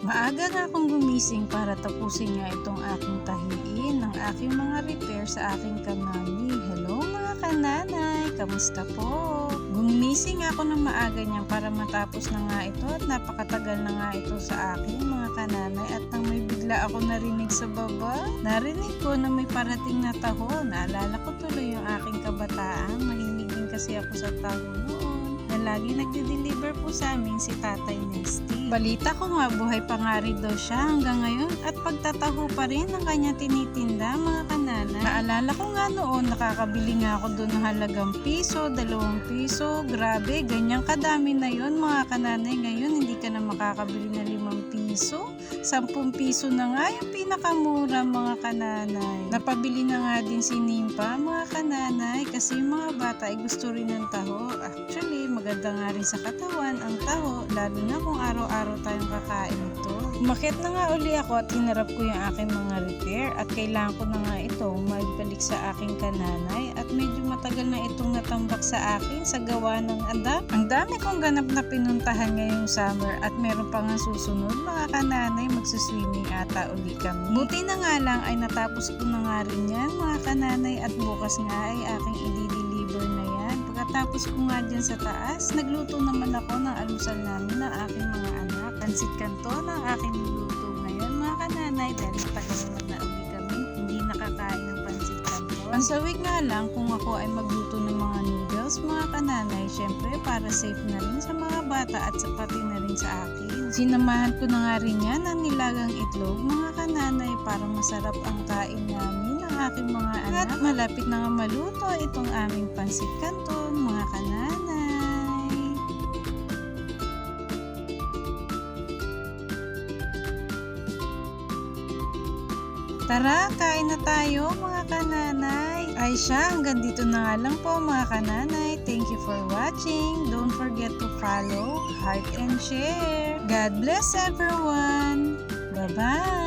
Maaga nga akong gumising para tapusin nga itong aking tahiin ng aking mga repair sa aking kanani. Hello mga kananay, kamusta po? Gumising ako ng maaga niyan para matapos na nga ito at napakatagal na nga ito sa akin mga kananay at nang may bigla ako narinig sa baba. Narinig ko na may parating na taho. Naalala ko tuloy yung aking kabataan. Mahilig din kasi ako sa taho noon. Lagi nagde-deliver po sa amin si Tatay Nesty. Balita ko nga buhay pa nga rin daw siya hanggang ngayon at pagtataho pa rin ang kanya tinitinda mga kananay. Naalala ko nga noon nakakabili nga ako doon ng halagang piso, 2 piso, grabe ganyang kadami na yon mga kananay. Ngayon hindi ka na makakabili na 5 piso, 10 piso na nga yung pinakamura mga kananay. Napabili na nga din si Nimpa mga kananay kasi yung mga bata ay gusto rin ng taho. Actually maganda nga rin sa katawan ang taho, lalo na kung araw-araw tayong kakain ito. Umakyat na nga uli ako at hinarap ko yung aking mga repair at kailangan ko na nga ito magbalik sa aking kananay at medyo matagal na itong natambak sa akin sa gawa ng anak. Ang dami kong ganap na pinuntahan ngayong summer at meron pa nga susunod mga kananay, magsuswimming ata uli kami. Buti na nga lang ay natapos ko na nga rin yan mga kananay at bukas nga ay aking i-deliver na yan. Pagkatapos ko nga dyan sa taas, nagluto naman ako ng almusal namin ng aking mga anak. Pansit Canton ang aking niluto ngayon mga kananay dahil matagal naman na uli kami hindi nakakain ng pansit Canton. Ang sawig nga lang kung ako ay magluto ng mga noodles mga kananay, syempre para safe na rin sa mga bata at sa pati na rin sa akin. Sinamahan ko na nga rin yan ng nilagang itlog mga kananay para masarap ang kain namin ng aking mga anak. At malapit na nga maluto itong aming pansit Canton mga kananay. Tara, kain na tayo mga kananay. Ay siya, hanggang dito na nga lang po mga kananay. Thank you for watching. Don't forget to follow, heart and share. God bless everyone. Bye-bye.